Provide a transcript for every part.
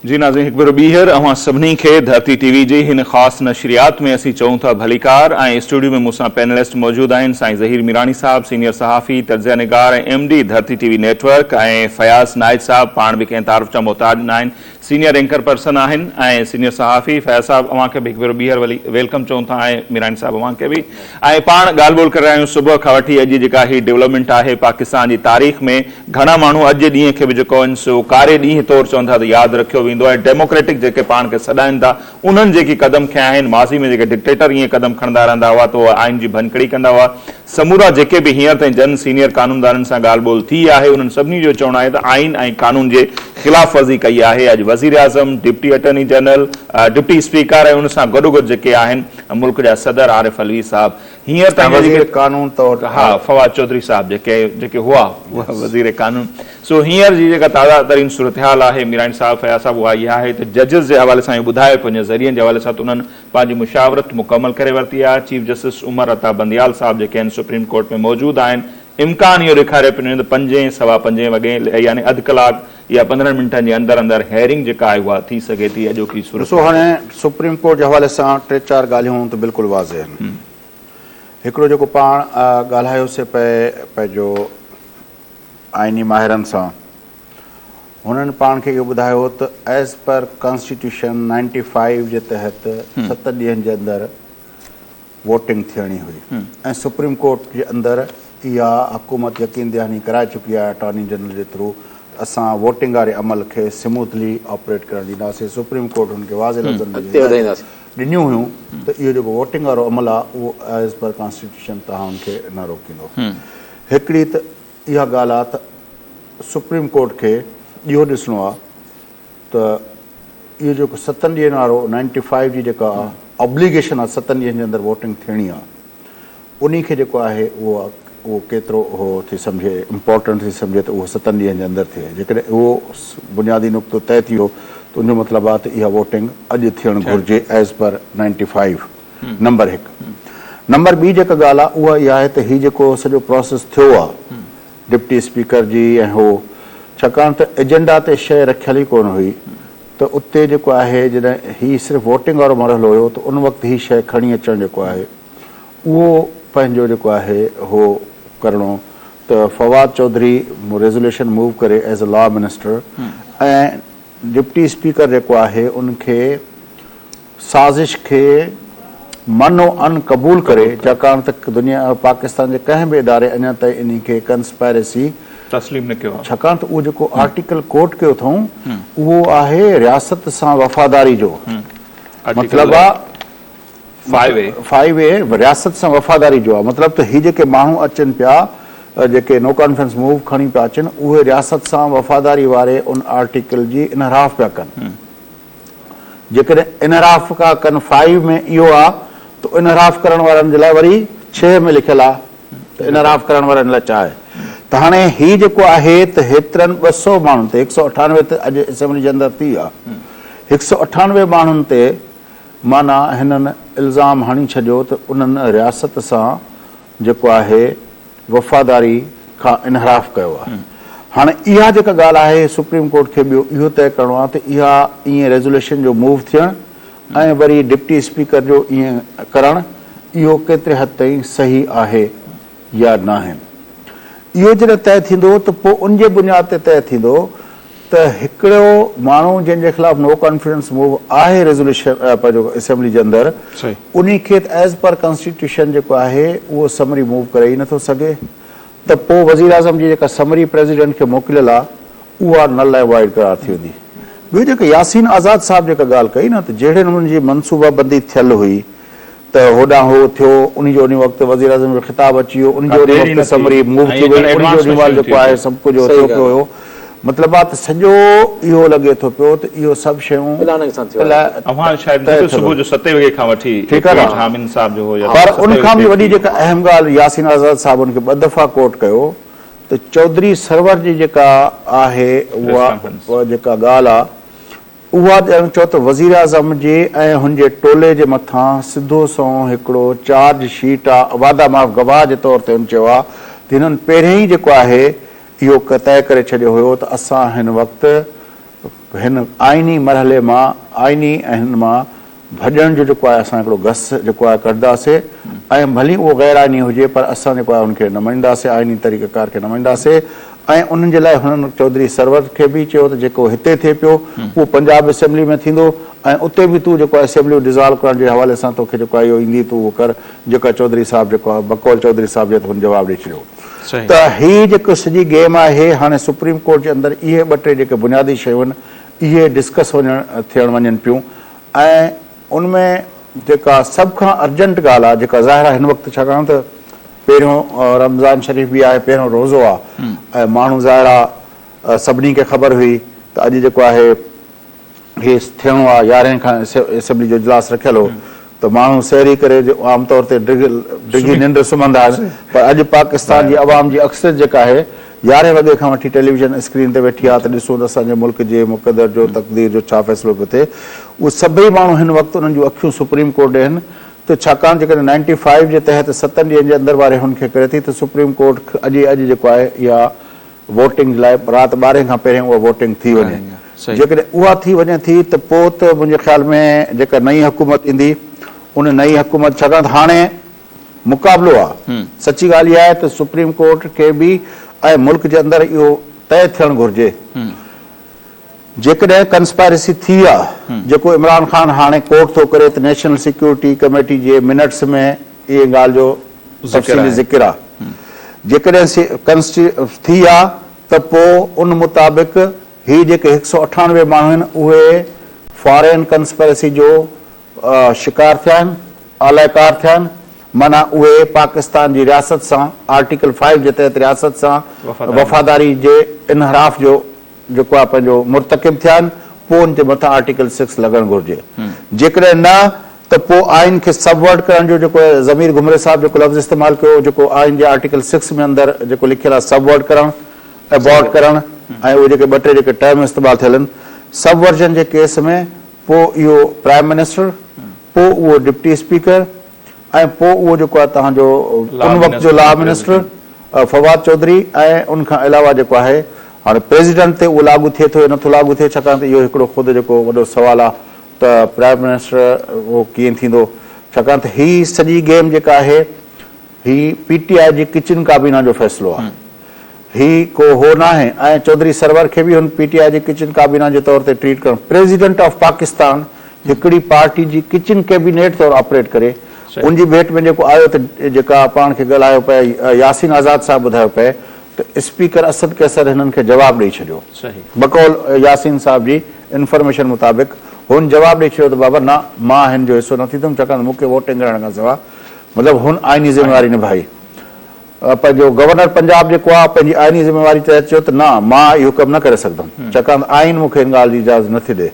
जी नाज़रीन, एक बार ॿीहर अवां सभिनी खे धरती टीवी जी हिन ख़ास नशरियात में असीं चऊं था भलीकार। स्टूडियो में मूंसां पैनलिस्ट मौजूद आहिनि साईं ज़हीर मीरानी साहब, सीनियर सहाफ़ी, तर्ज़िया निगार ऐं MD धरती टीवी नेटवर्क, ऐं फयाज़ नाइद साहब, पाण बि कंहिं तारुफ़ जा मोहताज न आहिनि, सीनियर एंकर पर्सन आहिनि ऐं सीनियर सहाफ़ी। फयाज़ साहब अवां खे बि हिकु भेरो ॿीहर वरी वेलकम चऊं था ऐं मीरानी साहब अवां खे बि। ऐं पाण ॻाल्हि ॿोल करे रहिया आहियूं सुबुह खां वठी अॼु जेका ही डेवलपमेंट आहे पाकिस्तान जी तारीख़ में। घणा माण्हू अॼु जे ॾींहं खे बि जेको आहिनि सो कारे ॾींहं तौरु चवंदा त यादि रखियो वेंदो आहे। डेमोक्रेटिक जेके पाण खे सॾाइनि था उन्हनि जेकी क़दम खयां आहिनि, माज़ी में जेके डिक्टेटर ईअं क़दम खणंदा रहंदा हुआ त उहा आइन जी भनकड़ी कंदा हुआ। समूरा जेके बि हींअर ताईं जन सीनियर कानूनदारनि सां ॻाल्हि ॿोल थी आहे उन्हनि सभिनी जो चवणु आहे त आइन ऐं कानून जे ख़िलाफ़ वर्ज़ी कई आहे। अॼु वज़ीर आज़म, deputy attorney general, deputy speaker ऐं उन सां गॾोगॾु जेके आहिनि मुल्क जा सदर आरिफ अलवी साहब, हींअर ताईं कानून तौर फवाद चौधरी साहब जेके हुआ उहा वज़ीर कानून। सो हींअर जी जेका ताज़ा तरीन सूरत हाल आहे मीरानी साहब, फयाज़ साहब, उहा इहा आहे त जजिस जे हवाले सां ॿुधाए पंहिंजे ज़रियनि जे हवाले सां त उन्हनि पंहिंजी मुशावरत मुकमल करे वरिती आहे। चीफ जस्टिस उमर अता बंदियाल साहब जेके आहिनि सुप्रीम कोर्ट में मौजूदु आहिनि। इम्कान इहो ॾेखारे पियो त 5 सवा 5 वॻे यानी अधु कलाक या 15 मिंटनि जे अंदरि अंदरि हेयरिंग जेका आहे उहा थी सघे थी। अॼोकी सूरत ॾिसो, हाणे सुप्रीम कोर्ट जे हवाले सां 3-4 ॻाल्हियूं त बिल्कुलु वाज़े आहिनि। हिकिड़ो जेको पाण ॻाल्हायोसीं पंहिंजो आइनी माहिरनि सां, हुननि पाण खे इहो ॿुधायो त एज़ पर कॉन्स्टिट्यूशन 95 जे तहत 7 ॾींहंनि जे अंदरि वोटिंग थियणी हुई ऐं सुप्रीम कोर्ट जे अंदरि इहा हुकूमत यकीन दहानी कराए चुकी आहे अटॉर्नी जनरल जे थ्रू असां वोटिंग वारे अमल खे स्मूथली ऑपरेट करणु ॾींदासीं। सुप्रीम कोर्ट हुनखे वाज़े लफ़्ज़नि ॾिनियूं हुयूं त इहो जेको वोटिंग वारो अमल आहे उहो एज़ पर कॉन्स्टिट्यूशन तव्हां हुनखे न रोकींदो। हिकिड़ी त इहा ॻाल्हि आहे त सुप्रीम कोर्ट खे इहो ॾिसणो आहे त इहो जेको 7 ॾींहंनि वारो 95 जी जेका ऑब्लिगेशन आहे 7 ॾींहंनि जे अंदरि वोटिंग थियणी आहे, उन खे जेको आहे उहो केतिरो उहो थी सम्झे इम्पोर्टेंट थी सम्झे त उहो 7 ॾींहंनि जे अंदरि थिए। जेकॾहिं उहो बुनियादी नुक़्तो तइ थी वियो त उनजो मतिलबु आहे त इहा वोटिंग अॼु थियणु घुरिजे एज़ पर 95। नंबर 1। नंबर 2 जेका ॻाल्हि आहे उहा इहा आहे त हीउ जेको सॼो प्रोसेस थियो आहे डिप्टी स्पीकर जी ऐं हो, छाकाणि त एजेंडा ते शइ रखियल ई कोन हुई त उते जेको आहे जॾहिं हीउ सिर्फ़ु वोटिंग वारो मरहलो हुयो त उन वक़्तु हीअ शइ खणी अचणु जेको आहे उहो पंहिंजो जेको आहे हो करिणो। त फवाद चौधरी रेज़ोल्यूशन मूव करे एज़ अ लॉ मिनिस्टर ऐं डिप्टी स्पीकर जेको आहे उनखे साज़िश खे मनो अन क़बूल करे, छाकाणि त दुनिया पाकिस्तान जे कंहिं बि इदारे अञा ताईं इन खे कंस्पायरेसी तस्लीम न कयो, छाकाणि त उहो जेको आर्टिकल कोट कयो अथऊं उहो आहे रियासत सां वफ़ादारी जो। मतिलबु आहे 5A रियासत सां वफ़ादारी जो आहे। मतिलबु त हीअ जेके माण्हू अचनि पिया जेके नो कॉन्फ्रेंस मूव खणी पिया अचनि उहे रियासत सां वफ़ादारी वारे उन आर्टिकल जी इनहराफ़ पिया कनि। जेकॾहिं इनहराफ़ पिया कनि 5 में इहो आहे त इनहराफ़ करण वारनि जे लाइ वरी 6 में लिखियलु आहे त इनहराफ़ करण वारनि लाइ छा आहे। त हाणे हीउ जेको आहे त हेतिरनि 200 माण्हुनि ते 198 ते अॼु असेंबली जे अंदरि थी आहे, 198 माण्हुनि ते माना हिननि इल्ज़ाम हणी छॾियो त उन्हनि रियासत सां जेको आहे वफ़ादारी खां इनहराफ़ कयो आहे। हाणे इहा जेका ॻाल्हि आहे सुप्रीम कोर्ट खे ॿियो इहो तइ करिणो आहे त इहा ईअं रेज़ोल्यूशन जो मूव थियणु ऐं वरी डिप्टी स्पीकर जो ईअं करणु इहो केतिरे हद ताईं सही आहे या न आहे। इहो जॾहिं तइ थींदो त पोइ उनजे बुनियाद ते तइ थींदो त हिकिड़ो माण्हू जंहिंजे ख़िलाफ़ु नो कॉन्फिडेंस मूव आहे रेज़ोल्यूशन पंहिंजो असेंबली जे अंदरि, उन खे एज़ पर कॉन्स्टिट्यूशन जेको आहे उहो समरी मूव करे ई नथो सघे। त पोइ वज़ीर आज़म जी जेका समरी प्रेसिडेंट खे मोकिलियल आहे उहा नल ऐं वाइड करार थी वेंदी। ॿियो जेके यासीन आज़ाद साहब जेका ॻाल्हि कई न त जहिड़े नमूने जी मनसूबाबंदी थियल हुई त होॾां हो थियो, उनजो उन वक़्तु वज़ीर आज़म जो ख़िताब अची वियो, उनजो समरी मूव थी वई, उनजो ॾींहुं जेको आहे सभु कुझु थियो पियो हुयो। मतिलबु आहे त सॼो इहो लॻे थो पियो त इहो सभु शयूं पर उनखां बि वॾी जेका अहम ॻाल्हि यासीन आज़ाद साहिब उनखे 2 दफ़ा कोट कयो त चौधरी सरवर जी जेका आहे उहा जेका ॻाल्हि आहे उहा चओ त वज़ीर आज़म जे ऐं हुनजे टोले जे मथां सिधो सओं हिकिड़ो चार्ज शीट आहे, वादा माफ़ गवाह जे तौर ते हुन चयो आहे त हिननि पहिरियों ई जेको आहे इहो तइ करे छॾियो हुयो त असां हिन वक़्तु हिन आइनी मरहले मां आइनी ऐं हिन मां भॼण जो जेको आहे असां हिकिड़ो घस जेको आहे कढंदासीं ऐं भली उहो गैर आइनी हुजे पर असां जेको आहे उनखे न मञींदासीं, आइनी तरीक़ेकार खे न मञींदासीं। ऐं उन्हनि जे लाइ हुननि चौधरी सरवर खे बि चयो त जेको हिते थिए पियो उहो पंजाब असेंबली में थींदो ऐं उते बि तूं जेको आहे असेंबली डिज़ॉल्व करण जे हवाले सां तोखे जेको आहे इहो ईंदी तूं उहो कर, जेका चौधरी साहिबु जेको आहे बकौल चौधरी साहिब जे हुन जवाबु ॾेई छॾियो। त हीअ जेको सॼी गेम आहे हाणे सुप्रीम कोर्ट जे अंदरि इहे ॿ टे जेके बुनियादी शयूं आहिनि इहे डिस्कस थियणु वञनि पियूं ऐं उनमें जेका सभ खां अर्जेंट ॻाल्हि आहे जेका ज़ाहिर आहे हिन वक़्तु छाकाणि त पहिरियों रमज़ान शरीफ़ बि आहे, पहिरियों रोज़ो आहे ऐं माण्हू ज़ाहिर आहे सभिनी खे ख़बर हुई त अॼु जेको आहे हीअ थियणो आहे 11 खां असेंबली जो इजलास रखियल हो त माण्हू सहरी करे आमतौर ते डिघी निंड सुम्हंदा आहिनि पर अॼु पाकिस्तान जी अवाम जी अक्सर जेका आहे 11 वॻे खां वठी टेलीविज़न स्क्रीन ते वेठी आहे त ॾिसूं त असांजे मुल्क जे मुक़दर जो तक़दीर जो छा फ़ैसिलो पियो थिए। उहे सभई माण्हू हिन वक़्तु उन्हनि जूं अखियूं सुप्रीम कोर्ट ॾे आहिनि त छाकाणि जेकॾहिं 95 जे तहत 7 ॾींहंनि जे अंदरि वारे हुनखे करे थी त सुप्रीम कोर्ट अॼु जेको आहे इहा वोटिंग जे लाइ राति 12 खां पहिरियों उहा वोटिंग थी वञे। जेकॾहिं उहा थी वञे थी त पोइ त मुंहिंजे ख़्याल में जेका नई हुकूमत ईंदी उन नई हुकूमत छाकाणि त हाणे मुक़ाबिलो आहे, सची ॻाल्हि इहा आहे त सुप्रीम कोर्ट खे बि ऐं मुल्क जे अंदरि इहो तय थियणु घुरिजे जेकॾहिं कंस्पायरेसी थी आहे जेको इमरान ख़ान हाणे कोर्ट थो करे त नेशनल सिक्योरिटी कमेटी जे मिनट्स में इहे ॻाल्हि जो तफ़सीली ज़िक्र आहे, जेकॾहिं थी आहे त पोइ उन मुताबिक़ ही जेके 198 माण्हू आहिनि उहे फॉरेन कंस्पायरेसी जो शिकार थिया आहिनि, आलायकार थिया आहिनि, माना उहे पाकिस्तान जी रियासत सां आर्टिकल 5 जे तहत रियासत सां वफ़ादारी जे इनहराफ जो जेको आहे पंहिंजो मुर्तकिब थिया आहिनि, पोइ उन जे मथां आर्टिकल 6 लॻणु घुरिजे। जेकॾहिं न त पोइ आइन खे सबवर्ट करण जो जेको ज़मीर घुमरे साहिब जेको लफ़्ज़ इस्तेमालु कयो जेको आइन जे आर्टिकल 6 में अंदरि जेको लिखियलु आहे सबवर्ट करणु, एबॉर्ट करणु ऐं उहे जेके 2 टे जेके टर्म इस्तेमालु थियल आहिनि सबवर्जन जे केस में पोइ इहो प्राइम मिनिस्टर, पोइ उहो डिप्टी स्पीकर ऐं पोइ उहो जेको आहे तव्हांजो उन वक़्त जो लॉ मिनिस्टर फवाद चौधरी ऐं उनखां अलावा जेको आहे हाणे प्रेसिडेंट ते उहो लागू थिए थो या नथो लागू थिए छाकाणि त इहो हिकिड़ो ख़ुदि जेको वॾो सुवालु आहे त प्राइम मिनिस्टर उहो कीअं थींदो छाकाणि त हीअ सॼी गेम जेका आहे हीअ PTI जी किचन काबीना जो फ़ैसिलो आहे, ही को हो न आहे ऐं चौधरी सरवर खे बि हुन PTI जी किचन काबीना जे तौर ते ट्रीट करणु। प्रेसिडेंट ऑफ पाकिस्तान हिकिड़ी पार्टी जी किचन कैबिनेट तौरु ऑपरेट करे उनजी भेट में जेको आयो त जेका पाण खे ॻाल्हायो पिए यासीन आज़ाद साहिबु ॿुधायो पिए त स्पीकर असद कैसर हिननि खे जवाबु ॾेई छॾियो, बकौल यासीन साहिब जी इंफॉर्मेशन मुताबिक़ हुन जवाबु ॾेई छॾियो त बाबा न मां हिन जो हिसो न थींदुमि छाकाणि मूंखे वोटिंग करण खां सवाइ मतिलबु हुन आइनी ज़िम्मेवारी निभाई। पंहिंजो गवर्नर पंजाब जेको आहे पंहिंजी आइनी ज़िम्मेवारी तहत चयो त न मां इहो कमु न करे सघंदुमि छाकाणि आइन मूंखे हिन ॻाल्हि जी इजाज़त नथी ॾे।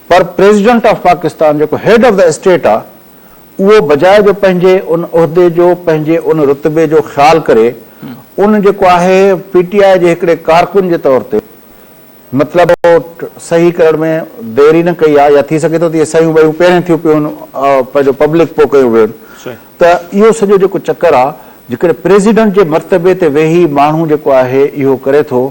पर प्रेसिडेंट ऑफ पाकिस्तान जेको हेड ऑफ द स्टेट आहे उहो बजाए जो पंहिंजे उन उहिदे जो पंहिंजे उन रुतबे जो ख़्यालु करे उन जेको आहे PTI जे हिकिड़े कारकुन जे तौर ते मतिलबु सही करण में देरी न कई आहे या थी सघे थो त इहे सहियूं ॿियूं पहिरियों थियूं पियूं पंहिंजो पब्लिक पोइ कयूं वियूं त इहो सॼो जेको चकर आहे जेकॾहिं प्रेसिडेंट जे मर्तबे ते वेही माण्हू जेको आहे इहो करे थो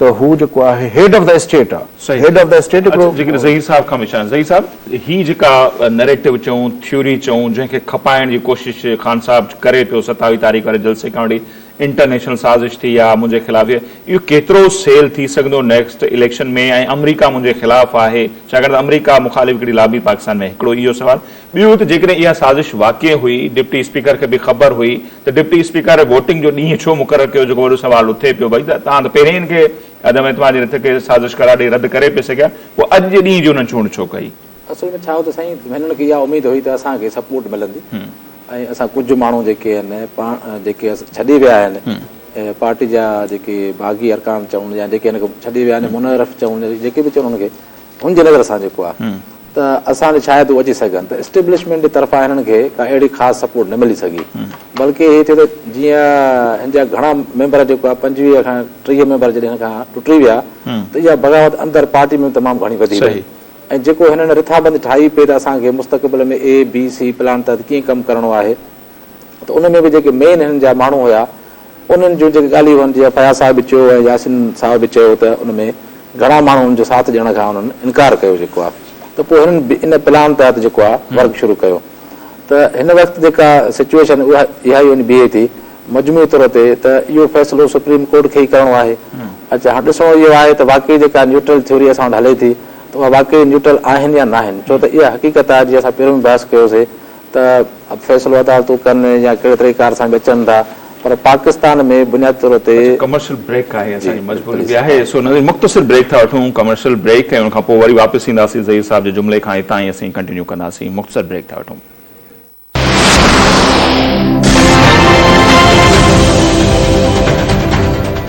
त हू जेको आहे हेड ऑफ द स्टेट आहे, हेड ऑफ द स्टेट जेकॾहिं ज़हीर साहिब खां पुछां ज़हीर साहिब ही जेका नैरेटिव चऊं थ्योरी चऊं जंहिंखे खपाइण जी कोशिशि ख़ान साहिबु करे पियो 27 तारीख़ वारे जलसे खां वठी इंटरनेशनल साज़िश थी आहे मुंहिंजे ख़िलाफ़ इहो केतिरो सेल थी सघंदो नेक्स्ट इलेक्शन में ऐं अमरीका मुंहिंजे ख़िलाफ़ आहे छाकाणि त अमरीका मुख़ालिफ़ हिकिड़ी लाबी पाकिस्तान में हिकिड़ो इहो सुवालु। ॿियो त जेकॾहिं इहा साज़िश वाक़ई हुई डिप्टी स्पीकर खे बि ख़बर हुई त डिप्टी स्पीकर वोटिंग जो ॾींहुं छो मुक़ररु कयो जेको वॾो सुवालु उथे पियो भई त तव्हां त पहिरीं हिन खे अदम एतमाद जे रथ खे साज़िश करार ॾेई रद्द करे पिए सघिया पोइ अॼु जे ॾींहुं जो हुननि चूंड छो कई? असल में छा हो त साईं हिननि खे इहा उमेद हुई त असांखे सपोर्ट मिलंदी ऐं असां कुझु माण्हू जेके आहिनि पाण जेके छॾे विया आहिनि पार्टी जा जेके बाग़ी अरकान चवनि या जेके हिनखे छॾे विया आहिनि मुनरफ़ चवनि जेके बि चवनि हुनखे हुनजे नज़र सां जेको आहे त असांजे शायदि उहे अची सघनि त एस्टेब्लिशमेंट जे तरफ़ां हिननि खे का अहिड़ी ख़ासि सपोर्ट न मिली सघी बल्कि हीअ थियो त जीअं हिन जा घणा मेंबर जेको आहे 25 खां 30 मेंबर जॾहिं हिन खां टुटी विया त इहा बग़ावत अंदरि पार्टी में तमामु घणी वधी वई ऐं जेको हिननि रिथाबंदी ठाही पई त असांखे मुस्तक़बिल में ABC प्लान तहत कीअं कमु करिणो आहे त उन में बि जेके मेन हिननि जा माण्हू हुया उन्हनि जूं जेके ॻाल्हियूं हुअनि जीअं फयाज़ साहिब बि चयो ऐं यासीन साहिब बि चयो त उन में घणा माण्हू हुनजो साथ ॾियण खां हुननि इनकार कयो जेको आहे त पोइ हिननि इन प्लान तहत जेको आहे वर्क शुरू कयो त हिन वक़्तु जेका सिचुएशन उहा इहा ई वञी बीहे थी मजमूई तौर ते त इहो फ़ैसिलो सुप्रीम कोर्ट खे ई करिणो आहे। अच्छा हाणे ॾिसो इहो आहे त वाक़ई जेका न्यूट्रल थ्योरी असां वटि हले थी त उहा वाक़ई न्यूट्रल आहिनि या न आहिनि छो त इहा हक़ीक़त आहे जीअं असां पहिरियों बि बहस कयोसीं त फ़ैसिलो अदालतूं कनि या कहिड़े तरीक़े सां बि अचनि था पर पाकिस्तान में बुनियादी तौर ते कमर्शियल ब्रेक आहे असांजी मजबूरी बि आहे सो नज़ीर मुख़्तसिर ब्रेक था वठूं कमर्शियल ब्रेक ऐं उन खां पोइ वरी वापसि ईंदासीं ज़हीर साहिब जे जुमिले खां हितां ई असीं कंटिन्यू कंदासीं मुख़्तसिर ब्रेक था वठूं।